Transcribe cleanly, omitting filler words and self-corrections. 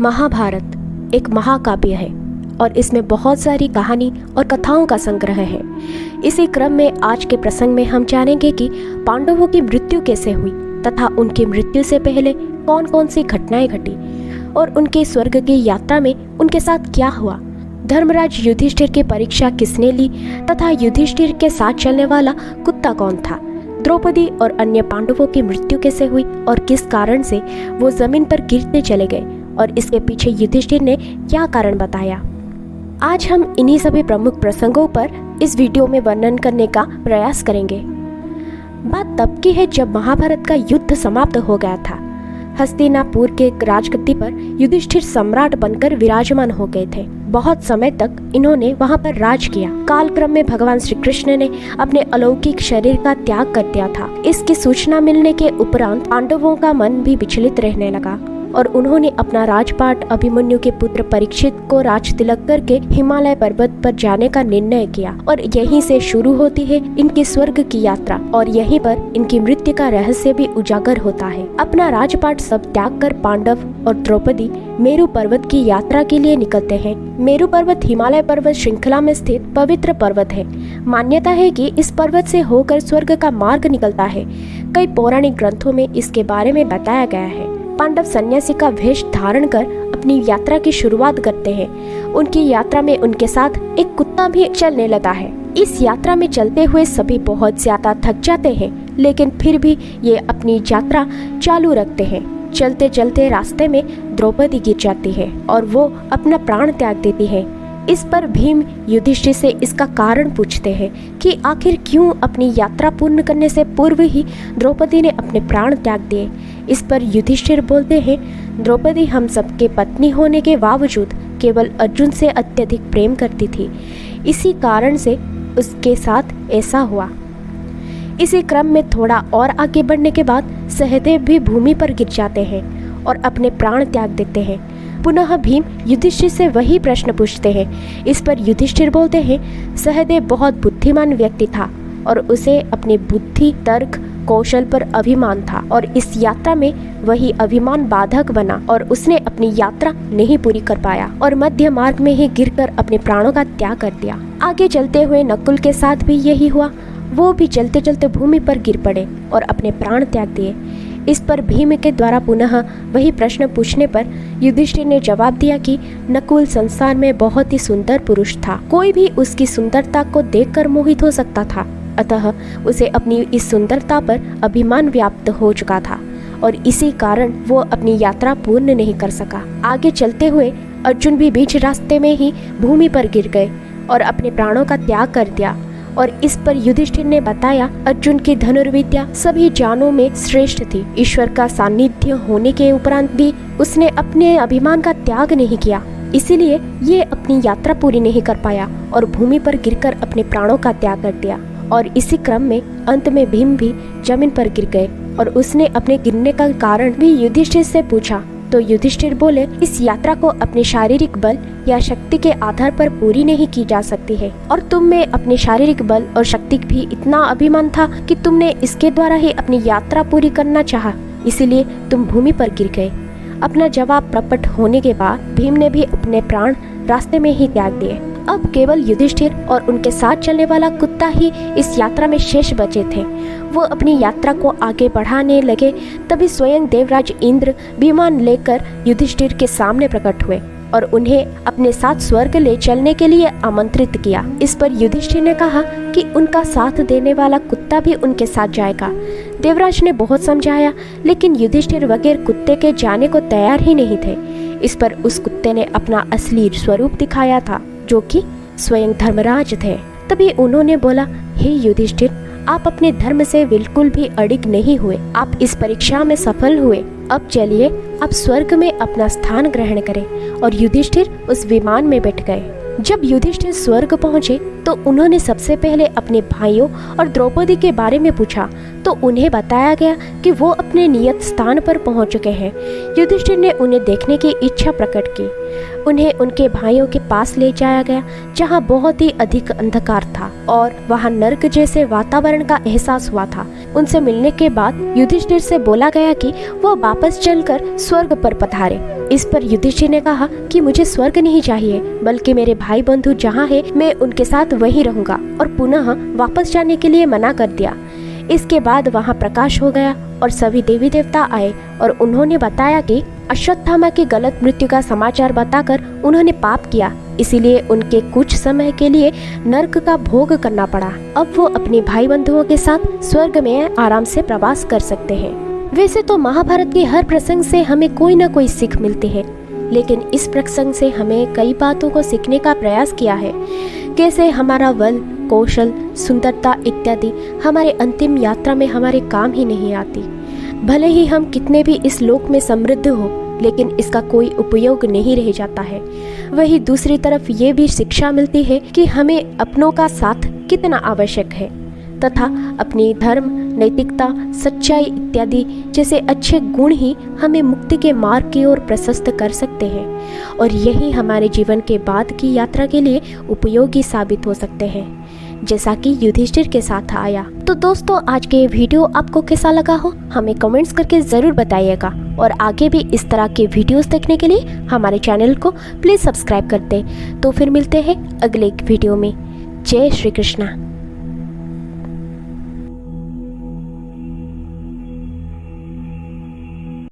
महाभारत एक महाकाव्य है और इसमें बहुत सारी कहानी और कथाओं का संग्रह है। इसी क्रम में आज के प्रसंग में हम जानेंगे कि पांडवों की मृत्यु कैसे हुई तथा उनकी मृत्यु से पहले कौन कौन सी घटनाएं घटी और उनके स्वर्ग की यात्रा में उनके साथ क्या हुआ। धर्मराज युधिष्ठिर की परीक्षा किसने ली तथा युधिष्ठिर के साथ चलने वाला कुत्ता कौन था। द्रौपदी और अन्य पांडवों की मृत्यु कैसे हुई और किस कारण से वो जमीन पर गिरते चले गए और इसके पीछे युधिष्ठिर ने क्या कारण बताया। आज हम इन्हीं सभी प्रमुख प्रसंगों पर इस वीडियो में वर्णन करने का प्रयास करेंगे। बात तब की है जब महाभारत का युद्ध समाप्त हो गया था। हस्तिनापुर के राजगद्दी पर युधिष्ठिर सम्राट बनकर विराजमान हो गए थे। बहुत समय तक इन्होंने वहां पर राज किया। कालक्रम में भगवान श्री कृष्ण ने अपने अलौकिक शरीर का त्याग कर दिया था। इसकी सूचना मिलने के उपरांत पांडवों का मन भी विचलित रहने लगा और उन्होंने अपना राजपाट अभिमन्यु के पुत्र परीक्षित को राज तिलक करके हिमालय पर्वत पर जाने का निर्णय किया और यहीं से शुरू होती है इनकी स्वर्ग की यात्रा और यहीं पर इनकी मृत्यु का रहस्य भी उजागर होता है। अपना राजपाट सब त्याग कर पांडव और द्रौपदी मेरु पर्वत की यात्रा के लिए निकलते हैं। मेरु पर्वत हिमालय पर्वत श्रृंखला में स्थित पवित्र पर्वत है। मान्यता है कि इस पर्वत से होकर स्वर्ग का मार्ग निकलता है। कई पौराणिक ग्रंथों में इसके बारे में बताया गया है। पांडव सन्यासी का वेश धारण कर अपनी यात्रा की शुरुआत करते हैं। उनकी यात्रा में उनके साथ एक कुत्ता भी चलने लगा है। इस यात्रा में चलते हुए सभी बहुत ज्यादा थक जाते हैं, लेकिन फिर भी ये अपनी यात्रा चालू रखते हैं। चलते चलते रास्ते में द्रौपदी गिर जाती है और वो अपना प्राण त्याग देती है। इस पर भीम युधिष्ठिर से इसका कारण पूछते हैं कि आखिर क्यों अपनी यात्रा पूर्ण करने से पूर्व ही द्रौपदी ने अपने प्राण त्याग दिए। इस पर युधिष्ठिर बोलते हैं, द्रौपदी हम सबके पत्नी होने के बावजूद केवल अर्जुन से अत्यधिक प्रेम करती थी। इसी कारण से उसके साथ ऐसा हुआ। इसी क्रम में थोड़ा और आगे बढ़ने के बाद सहदेव भी भूमि पर गिर जाते हैं और अपने प्राण त्याग देते हैं। पुनः भीम युधिष्ठिर से वही प्रश्न पूछते हैं। इस पर युधिष्ठिर बोलते हैं, सहदेव बहुत बुद्धिमान व्यक्ति था और उसे अपनी बुद्धि, तर्क, कौशल पर अभिमान था और इस यात्रा में वही अभिमान बाधक बना और उसने अपनी यात्रा नहीं पूरी कर पाया और मध्य मार्ग में ही गिरकर अपने प्राणों का त्याग कर दिया। आगे चलते हुए नकुल के साथ भी यही हुआ। वो भी चलते चलते भूमि पर गिर पड़े और अपने प्राण त्याग दिए। इस पर भीम के द्वारा पुनः वही प्रश्न पूछने पर युधिष्ठिर ने जवाब दिया कि नकुल संसार में बहुत ही सुंदर पुरुष था। कोई भी उसकी सुंदरता को देखकर मोहित हो सकता था, अतः उसे अपनी इस सुंदरता पर अभिमान व्याप्त हो चुका था और इसी कारण वो अपनी यात्रा पूर्ण नहीं कर सका। आगे चलते हुए अर्जुन भी बीच रास्ते में ही भूमि पर गिर गए और अपने प्राणों का त्याग कर दिया और इस पर युधिष्ठिर ने बताया, अर्जुन की धनुर्विद्या सभी जानों में श्रेष्ठ थी। ईश्वर का सानिध्य होने के उपरांत भी उसने अपने अभिमान का त्याग नहीं किया, इसीलिए ये अपनी यात्रा पूरी नहीं कर पाया और भूमि पर गिरकर अपने प्राणों का त्याग कर दिया। और इसी क्रम में अंत में भीम भी जमीन पर गिर गए और उसने अपने गिरने का कारण भी युधिष्ठिर से पूछा तो युधिष्ठिर बोले, इस यात्रा को अपने शारीरिक बल या शक्ति के आधार पर पूरी नहीं की जा सकती है और तुम में अपने शारीरिक बल और शक्ति भी इतना अभिमान था कि तुमने इसके द्वारा ही अपनी यात्रा पूरी करना चाहा, इसीलिए तुम भूमि पर गिर गए। अपना जवाब प्रकट होने के बाद भीम ने भी अपने प्राण रास्ते में ही त्याग दिए। अब केवल युधिष्ठिर और उनके साथ चलने वाला कुत्ता ही इस यात्रा में शेष बचे थे। वो अपनी यात्रा को आगे बढ़ाने लगे, तभी स्वयं देवराज इंद्र विमान लेकर युधिष्ठिर के सामने प्रकट हुए और उन्हें अपने साथ स्वर्ग ले चलने के लिए आमंत्रित किया। इस पर युधिष्ठिर ने कहा कि उनका साथ देने वाला कुत्ता भी उनके साथ जाएगा। देवराज ने बहुत समझाया, लेकिन युधिष्ठिर बगैर कुत्ते के जाने को तैयार ही नहीं थे। इस पर उस कुत्ते ने अपना असली स्वरूप दिखाया था, जो कि स्वयं धर्मराज थे। तभी उन्होंने बोला, हे युधिष्ठिर, आप अपने धर्म से बिल्कुल भी अडिग नहीं हुए। आप इस परीक्षा में सफल हुए। अब चलिए आप स्वर्ग में अपना स्थान ग्रहण करें। और युधिष्ठिर उस विमान में बैठ गए। जब युधिष्ठिर स्वर्ग पहुंचे तो उन्होंने सबसे पहले अपने भाइयों और द्रौपदी के बारे में पूछा तो उन्हें बताया गया कि वो अपने नियत स्थान पर पहुंच चुके हैं। युधिष्ठिर ने उन्हें देखने की इच्छा प्रकट की। उन्हें उनके भाइयों के पास ले जाया गया, जहां बहुत ही अधिक अंधकार था और वहां नर्क जैसे वातावरण का एहसास हुआ था। उनसे मिलने के बाद युधिष्ठिर से बोला गया कि वो वापस चलकर स्वर्ग पर पधारे। इस पर युधिष्ठिर ने कहा कि मुझे स्वर्ग नहीं चाहिए, बल्कि मेरे भाई बंधु जहाँ है मैं उनके साथ वहीं रहूंगा, और पुनः वापस जाने के लिए मना कर दिया। इसके बाद वहाँ प्रकाश हो गया और सभी देवी देवता आए और उन्होंने बताया कि अश्वत्थामा की गलत मृत्यु का समाचार बताकर उन्होंने पाप किया, इसीलिए उनके कुछ समय के लिए नर्क का भोग करना पड़ा। अब वो अपने भाई बंधुओं के साथ स्वर्ग में आराम से प्रवास कर सकते हैं। वैसे तो महाभारत के हर प्रसंग से हमें कोई न कोई सीख मिलती है, लेकिन इस प्रसंग से हमें कई बातों को सीखने का प्रयास किया है। कैसे हमारा बल, कौशल, सुंदरता इत्यादि हमारे अंतिम यात्रा में हमारे काम ही नहीं आती। भले ही हम कितने भी इस लोक में समृद्ध हो, लेकिन इसका कोई उपयोग नहीं रह जाता है। वही दूसरी तरफ ये भी शिक्षा मिलती है कि हमें अपनों का साथ कितना आवश्यक है, तथा अपनी धर्म, नैतिकता, सच्चाई इत्यादि जैसे अच्छे गुण ही हमें मुक्ति के मार्ग की ओर प्रशस्त कर सकते हैं, और यही हमारे जीवन के बाद की यात्रा के लिए उपयोगी साबित हो सकते हैं, जैसा कि युधिष्ठिर के साथ आया। तो दोस्तों, आज के ये वीडियो आपको कैसा लगा हो हमें कमेंट्स करके ज़रूर बताइएगा, और आगे भी इस तरह के वीडियोस देखने के लिए हमारे चैनल को प्लीज़ सब्सक्राइब कर दें। तो फिर मिलते हैं अगले एक वीडियो में। जय श्री कृष्णा।